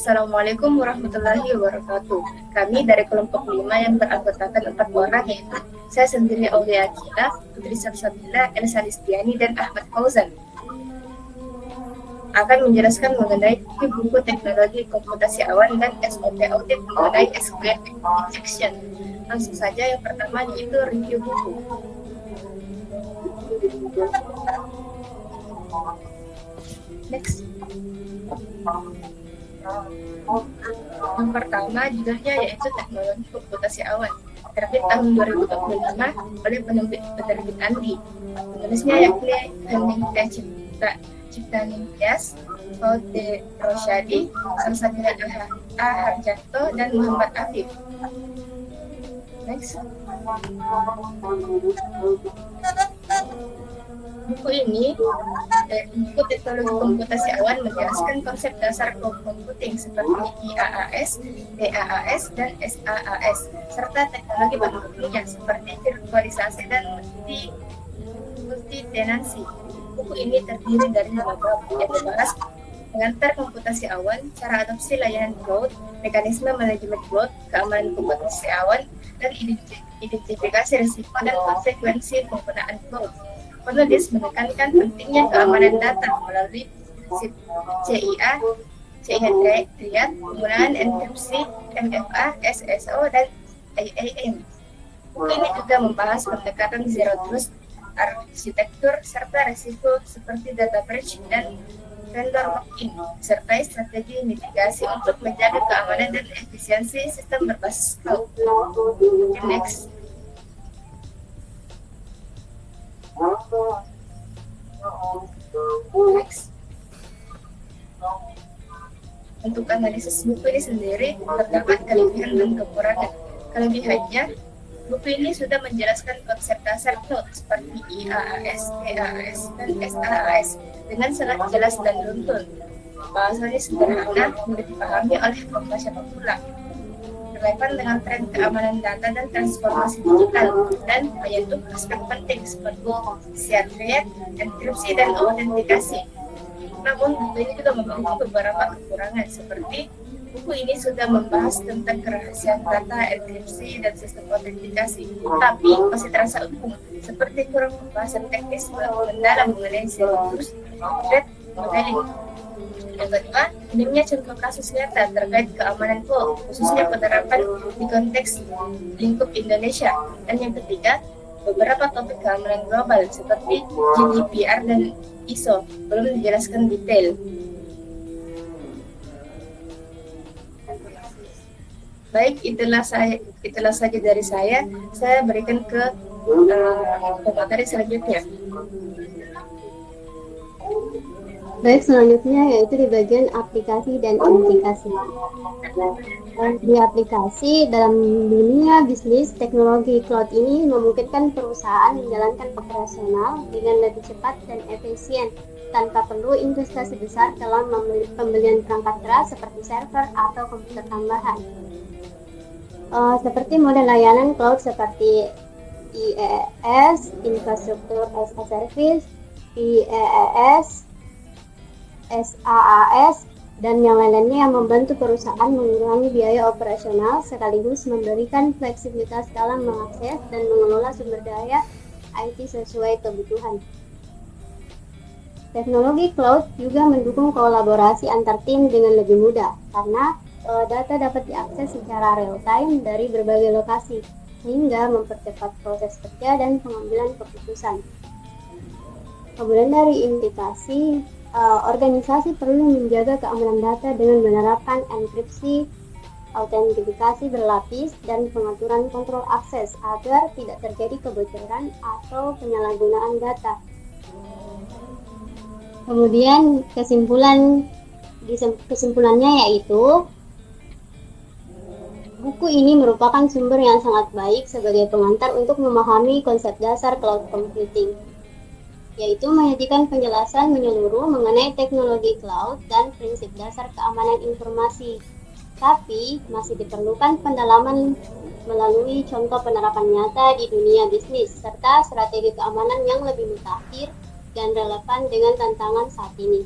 Assalamualaikum warahmatullahi wabarakatuh. Kami dari kelompok 5 yang beranggotakan 4 orang, yaitu saya sendiri Aulia Akila, Putri Salsabila, Elsa Listiani, dan Ahmad Fauzan, akan menjelaskan mengenai buku teknologi komputasi awan dan SOP audit mengenai SQL injection. Langsung saja, yang pertama yaitu review buku. Next. Yang pertama judulnya yaitu teknologi komputasi awan, terbit tahun 2025 oleh penerbit Andi. Penulisnya yakni Haningtyas Ciptaningtyas, Faude Rosyadi, Salsabila A. Harjanto, dan Muhammad Afif. Next. Buku ini, buku teknologi komputasi awan, menjelaskan konsep dasar cloud computing seperti IaaS, DaaS, dan SaaS, serta teknologi pendukungnya seperti virtualisasi dan multi-tenancy. Buku ini terdiri dari 5 bab yang membahas pengantar komputasi awan, cara adopsi layanan cloud, mekanisme manajemen cloud, keamanan komputasi awan, dan identifikasi risiko dan konsekuensi penggunaan cloud. Penulis menekankan pentingnya keamanan data melalui prinsip CIA, triad, penggunaan enkripsi, MFA, SSO, dan IAM. Buku ini juga membahas pendekatan zero trust, arsitektur, serta risiko seperti data breach dan vendor lock-in, serta strategi mitigasi untuk menjaga keamanan dan efisiensi sistem berbasis cloud. Next. Next. Untuk analisis buku ini sendiri terdapat kelebihan dan kekurangan. Kelebihannya, buku ini sudah menjelaskan konsep dasar cloud seperti IaaS, DaaS, dan SaaS dengan sangat jelas dan runtun. Bahasanya sederhana, mudah dipahami oleh pembaca pemula, relevan dengan tren keamanan data dan transformasi digital, dan menyentuh aspek penting seperti triad, enkripsi, dan autentikasi. Namun, buku ini juga memiliki beberapa kekurangan, seperti buku ini sudah membahas tentang kerahasiaan data, enkripsi, dan sistem autentikasi, tapi masih terasa umum, seperti kurang pembahasan teknis mendalam mengenai zero trust, threat modeling. Yang kedua, minimnya contoh kasus nyata terkait keamanan cloud, khususnya penerapan di konteks lingkup Indonesia. Dan yang ketiga, beberapa topik keamanan global seperti GDPR dan ISO belum dijelaskan detail. Baik, itulah saja dari saya. Saya berikan ke pemateri selanjutnya. Baik, selanjutnya yaitu di bagian aplikasi dan implikasi. Di aplikasi dalam dunia bisnis, teknologi cloud ini memungkinkan perusahaan menjalankan operasional dengan lebih cepat dan efisien tanpa perlu investasi besar dalam pembelian perangkat keras seperti server atau komputer tambahan. Seperti model layanan cloud seperti IaaS, Infrastructure as a Service, IaaS, SaaS, dan yang lainnya yang membantu perusahaan mengurangi biaya operasional sekaligus memberikan fleksibilitas dalam mengakses dan mengelola sumber daya IT sesuai kebutuhan. Teknologi cloud juga mendukung kolaborasi antar tim dengan lebih mudah karena data dapat diakses secara real-time dari berbagai lokasi sehingga mempercepat proses kerja dan pengambilan keputusan. Kemudian dari implikasi, organisasi perlu menjaga keamanan data dengan menerapkan enkripsi, autentifikasi berlapis, dan pengaturan kontrol akses agar tidak terjadi kebocoran atau penyalahgunaan data. Kemudian kesimpulannya yaitu buku ini merupakan sumber yang sangat baik sebagai pengantar untuk memahami konsep dasar cloud computing, yaitu menyajikan penjelasan menyeluruh mengenai teknologi cloud dan prinsip dasar keamanan informasi. Tapi masih diperlukan pendalaman melalui contoh penerapan nyata di dunia bisnis, serta strategi keamanan yang lebih mutakhir dan relevan dengan tantangan saat ini.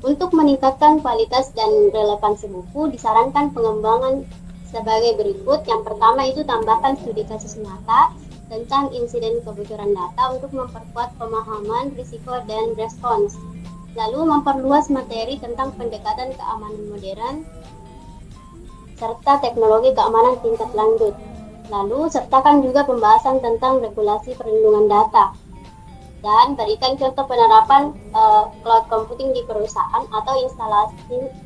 Untuk meningkatkan kualitas dan relevansi buku, disarankan pengembangan sebagai berikut. Yang pertama itu tambahkan studi kasus nyata tentang insiden kebocoran data untuk memperkuat pemahaman risiko dan respons. Lalu memperluas materi tentang pendekatan keamanan modern serta teknologi keamanan tingkat lanjut. Lalu sertakan juga pembahasan tentang regulasi perlindungan data. Dan berikan contoh penerapan cloud computing di perusahaan atau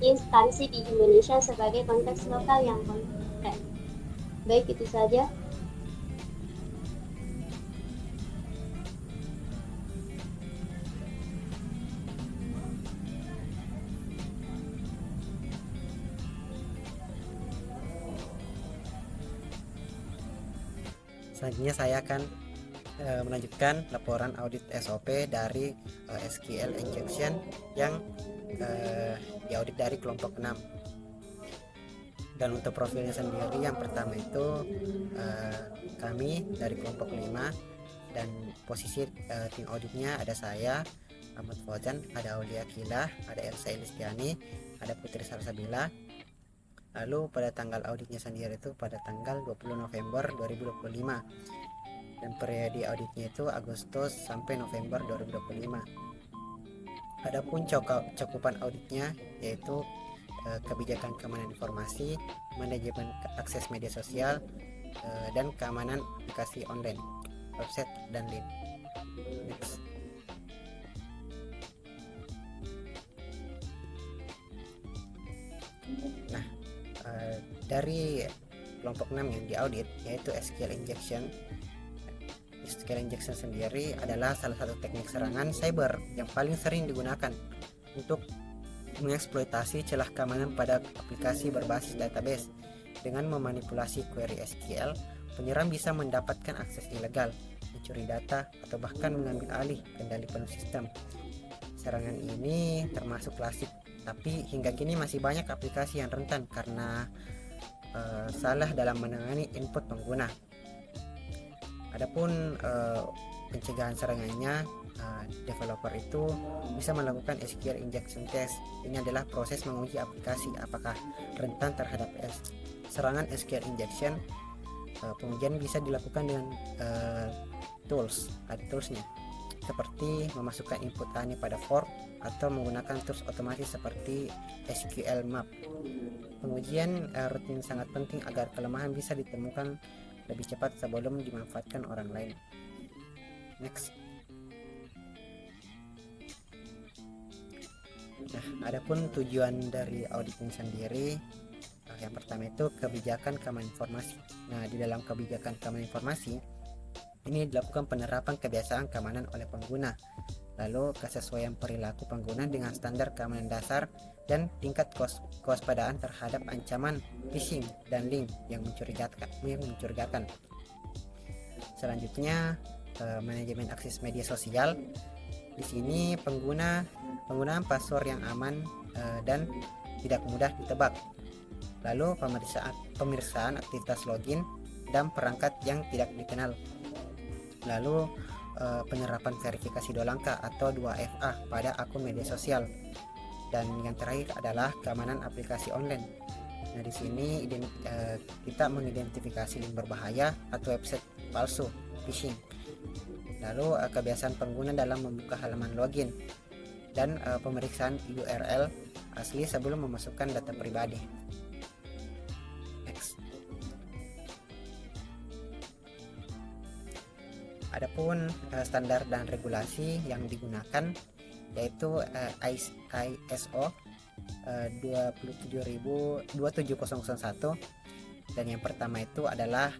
instansi di Indonesia sebagai konteks lokal yang konkret. Baik, itu saja. Selanjutnya saya akan melanjutkan laporan audit SOP dari SQL injection yang diaudit dari kelompok 6. Dan untuk profilnya sendiri, yang pertama itu kami dari kelompok 5, dan posisi tim auditnya ada saya, Ahmad Fauzan, ada Aulia Kilah, ada Elsa Elistiani, ada Putri Salsabila. Lalu pada tanggal auditnya sendiri itu pada tanggal 20 November 2025, dan periode auditnya itu Agustus sampai November 2025. Adapun cakupan auditnya yaitu kebijakan keamanan informasi, manajemen akses media sosial, dan keamanan aplikasi online, website, dan link. Next. Nah, dari kelompok 6 yang diaudit yaitu SQL injection. SQL injection sendiri adalah salah satu teknik serangan cyber yang paling sering digunakan untuk mengeksploitasi celah keamanan pada aplikasi berbasis database. Dengan memanipulasi query SQL, penyerang bisa mendapatkan akses ilegal, mencuri data, atau bahkan mengambil alih kendali penuh sistem. Serangan ini termasuk klasik, tapi hingga kini masih banyak aplikasi yang rentan karena salah dalam menangani input pengguna. Adapun pencegahan serangannya, developer itu bisa melakukan SQL injection test. Ini adalah proses menguji aplikasi apakah rentan terhadap serangan SQL injection. Pengujian bisa dilakukan dengan ada toolsnya, seperti memasukkan input hanya pada form atau menggunakan tools otomatis seperti SQL Map. Pengujian rutin sangat penting agar kelemahan bisa ditemukan lebih cepat sebelum dimanfaatkan orang lain. Next. Nah, adapun tujuan dari audit ini sendiri, yang pertama itu kebijakan keamanan informasi. Nah, di dalam kebijakan keamanan informasi ini dilakukan penerapan kebiasaan keamanan oleh pengguna, lalu kesesuaian perilaku pengguna dengan standar keamanan dasar, dan tingkat kewaspadaan terhadap ancaman phishing dan link yang mencurigakan. Selanjutnya, manajemen akses media sosial. Di sini penggunaan password yang aman dan tidak mudah ditebak. Lalu pemeriksaan aktivitas login dan perangkat yang tidak dikenal. Lalu penerapan verifikasi 2 langkah atau 2FA pada akun media sosial. Dan yang terakhir adalah keamanan aplikasi online. Nah, di sini kita mengidentifikasi link berbahaya atau website palsu, phishing. Lalu kebiasaan pengguna dalam membuka halaman login, dan pemeriksaan URL asli sebelum memasukkan data pribadi. Next. Adapun standar dan regulasi yang digunakan yaitu ISO 27001, dan yang pertama itu adalah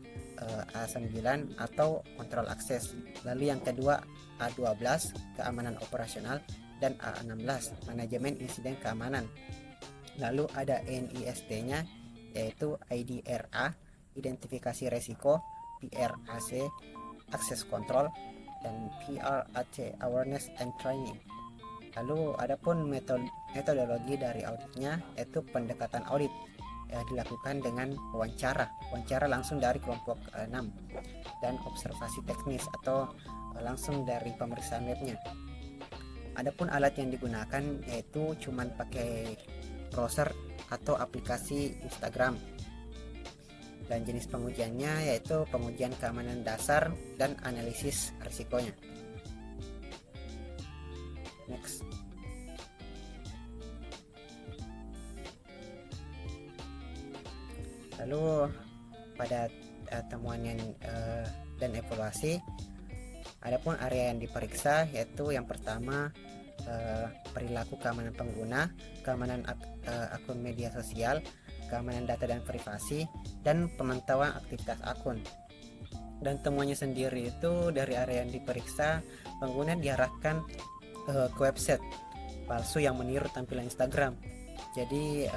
A9 atau kontrol akses. Lalu yang kedua A12 keamanan operasional, dan A16 manajemen insiden keamanan. Lalu ada NIST-nya yaitu IDRA identifikasi resiko, PRAC access control, dan PRAC awareness and training. Lalu adapun metodologi dari auditnya yaitu pendekatan audit dilakukan dengan wawancara langsung dari kelompok 6, dan observasi teknis atau langsung dari pemeriksaan webnya. Adapun alat yang digunakan yaitu cuman pakai browser atau aplikasi Instagram. Dan jenis pengujiannya yaitu pengujian keamanan dasar dan analisis risikonya. Next. Lalu pada temuan dan evaluasi, adapun area yang diperiksa yaitu yang pertama perilaku keamanan pengguna, keamanan akun media sosial, keamanan data dan privasi, dan pemantauan aktivitas akun. Dan temuannya sendiri itu dari area yang diperiksa, pengguna diarahkan ke website palsu yang meniru tampilan Instagram. Jadi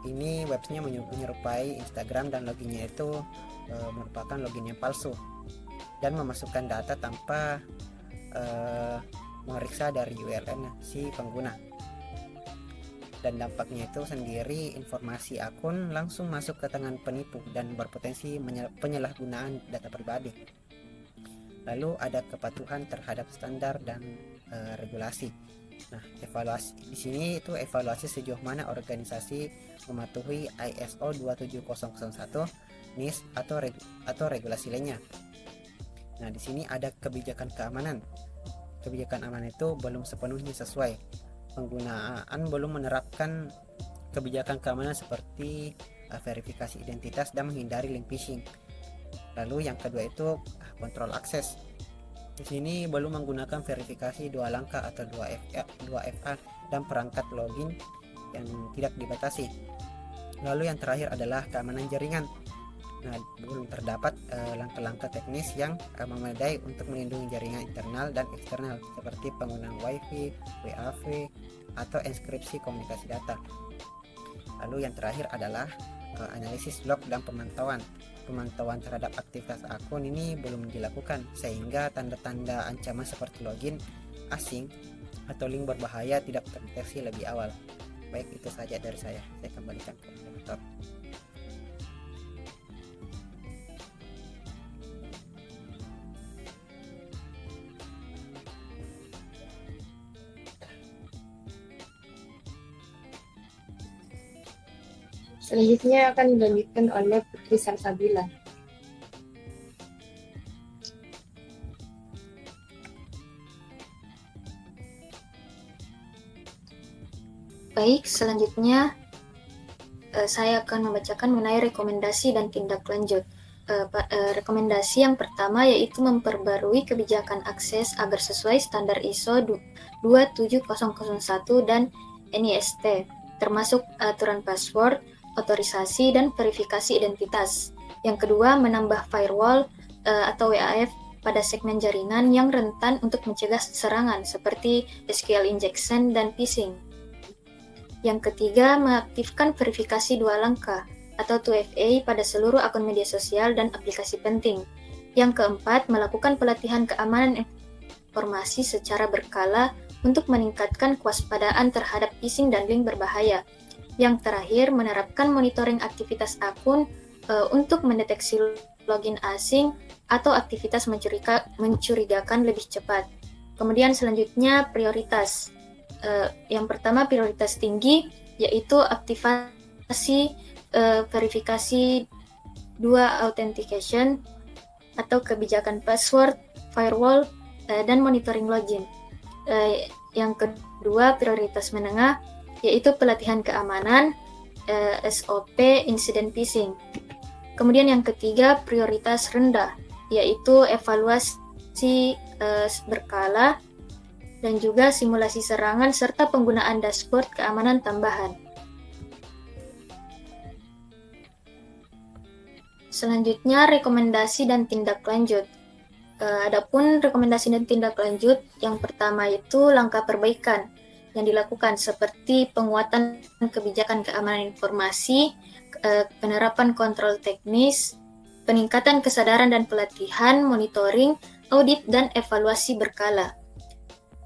ini websitenya menyerupai Instagram dan loginnya itu merupakan login yang palsu dan memasukkan data tanpa memeriksa dari URL si pengguna. Dan dampaknya itu sendiri, informasi akun langsung masuk ke tangan penipu dan berpotensi penyalahgunaan data pribadi. Lalu ada kepatuhan terhadap standar dan regulasi. Nah, evaluasi di sini itu evaluasi sejauh mana organisasi mematuhi ISO 27001, NIST atau regulasi lainnya. Nah, di sini ada kebijakan keamanan. Kebijakan aman itu belum sepenuhnya sesuai. Penggunaan belum menerapkan kebijakan keamanan seperti verifikasi identitas dan menghindari link phishing. Lalu yang kedua itu kontrol akses. Di sini belum menggunakan verifikasi 2 langkah atau 2FA dan perangkat login yang tidak dibatasi. Lalu yang terakhir adalah keamanan jaringan. Nah, belum terdapat langkah-langkah teknis yang memadai untuk melindungi jaringan internal dan eksternal seperti penggunaan WiFi, WAV, atau enkripsi komunikasi data. Lalu yang terakhir adalah analisis log dan pemantauan. Pemantauan terhadap aktivitas akun ini belum dilakukan sehingga tanda-tanda ancaman seperti login asing atau link berbahaya tidak terdeteksi lebih awal. Baik, itu saja dari saya kembalikan ke moderator. Selanjutnya akan dilanjutkan oleh Putri Salsabila. Baik, selanjutnya saya akan membacakan mengenai rekomendasi dan tindak lanjut. Rekomendasi yang pertama yaitu memperbarui kebijakan akses agar sesuai standar ISO 27001 dan NIST, termasuk aturan password, otorisasi, dan verifikasi identitas. Yang kedua, menambah firewall atau WAF pada segmen jaringan yang rentan untuk mencegah serangan seperti SQL injection dan phishing. Yang ketiga, mengaktifkan verifikasi 2 langkah atau 2FA pada seluruh akun media sosial dan aplikasi penting. Yang keempat, melakukan pelatihan keamanan informasi secara berkala untuk meningkatkan kewaspadaan terhadap phishing dan link berbahaya. Yang terakhir, menerapkan monitoring aktivitas akun untuk mendeteksi login asing atau aktivitas mencurigakan lebih cepat. Kemudian selanjutnya prioritas. Yang pertama prioritas tinggi yaitu aktivasi verifikasi 2 authentication atau kebijakan password, firewall, dan monitoring login. Yang kedua prioritas menengah yaitu pelatihan keamanan, SOP, insiden phishing. Kemudian yang ketiga prioritas rendah yaitu evaluasi berkala dan juga simulasi serangan serta penggunaan dashboard keamanan tambahan. Selanjutnya rekomendasi dan tindak lanjut. Adapun rekomendasi dan tindak lanjut, yang pertama itu langkah perbaikan yang dilakukan seperti penguatan kebijakan keamanan informasi, penerapan kontrol teknis, peningkatan kesadaran dan pelatihan, monitoring, audit, dan evaluasi berkala.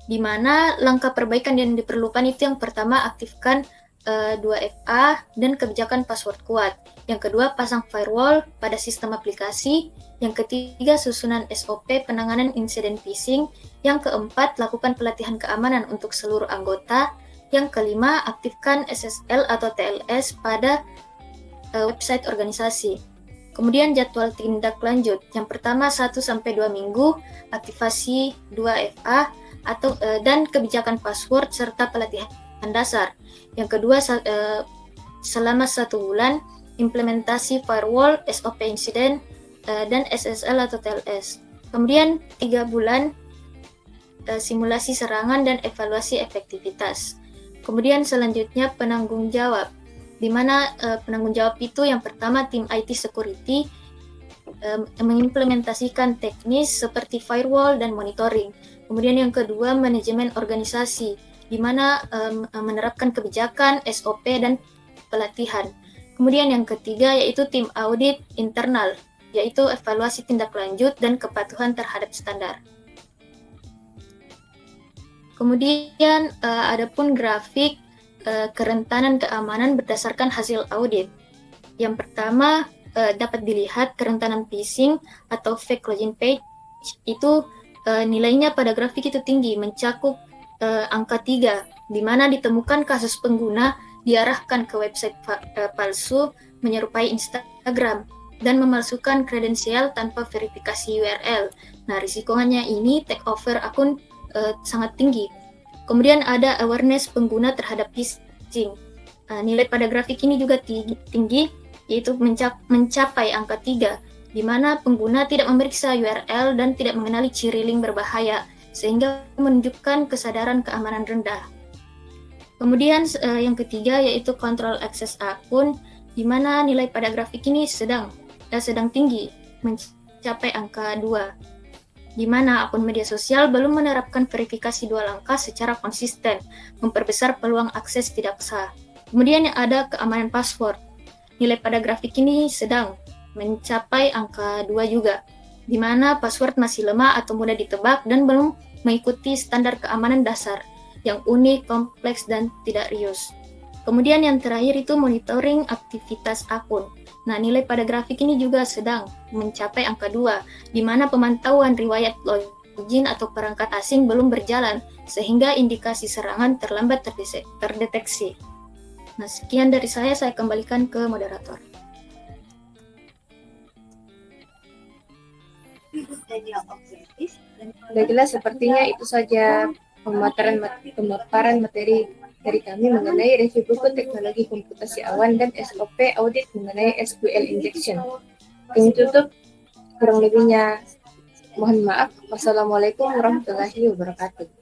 Di mana langkah perbaikan yang diperlukan itu yang pertama aktifkan 2FA, dan kebijakan password kuat. Yang kedua, pasang firewall pada sistem aplikasi. Yang ketiga, susunan SOP penanganan insiden phishing. Yang keempat, lakukan pelatihan keamanan untuk seluruh anggota. Yang kelima, aktifkan SSL atau TLS pada website organisasi. Kemudian jadwal tindak lanjut. Yang pertama 1-2 minggu, aktivasi 2FA dan kebijakan password serta pelatihan dasar. Yang kedua, selama 1 bulan, implementasi firewall, SOP insiden, dan SSL atau TLS. Kemudian 3 bulan, simulasi serangan dan evaluasi efektivitas. Kemudian selanjutnya penanggung jawab, di mana penanggung jawab itu yang pertama tim IT security, mengimplementasikan teknis seperti firewall dan monitoring. Kemudian yang kedua manajemen organisasi, di mana menerapkan kebijakan, SOP, dan pelatihan. Kemudian yang ketiga yaitu tim audit internal, yaitu evaluasi tindak lanjut dan kepatuhan terhadap standar. Kemudian adapun grafik kerentanan keamanan berdasarkan hasil audit. Yang pertama dapat dilihat kerentanan phishing atau fake login page itu nilainya pada grafik itu tinggi, mencakup angka 3, di mana ditemukan kasus pengguna diarahkan ke website palsu menyerupai Instagram dan memalsukan kredensial tanpa verifikasi URL. Nah, risikonya ini take over akun sangat tinggi. Kemudian ada awareness pengguna terhadap phishing. Nilai pada grafik ini juga tinggi, yaitu mencapai angka 3, di mana pengguna tidak memeriksa URL dan tidak mengenali ciri link berbahaya, sehingga menunjukkan kesadaran keamanan rendah. Kemudian yang ketiga yaitu kontrol akses akun, di mana nilai pada grafik ini sedang tinggi, mencapai angka 2, di mana akun media sosial belum menerapkan verifikasi 2 langkah secara konsisten, memperbesar peluang akses tidak sah. Kemudian ada keamanan password. Nilai pada grafik ini sedang, mencapai angka 2 juga, di mana password masih lemah atau mudah ditebak dan belum mengikuti standar keamanan dasar yang unik, kompleks, dan tidak rius. Kemudian yang terakhir itu monitoring aktivitas akun. Nah, nilai pada grafik ini juga sedang, mencapai angka 2, di mana pemantauan riwayat login atau perangkat asing belum berjalan, sehingga indikasi serangan terlambat terdeteksi. Nah, sekian dari saya kembalikan ke moderator. Sudah jelas, sepertinya itu saja pemaparan materi dari kami mengenai review buku teknologi komputasi awan dan SOP audit mengenai SQL injection. Kami tutup, kurang lebihnya mohon maaf. Wassalamualaikum warahmatullahi wabarakatuh.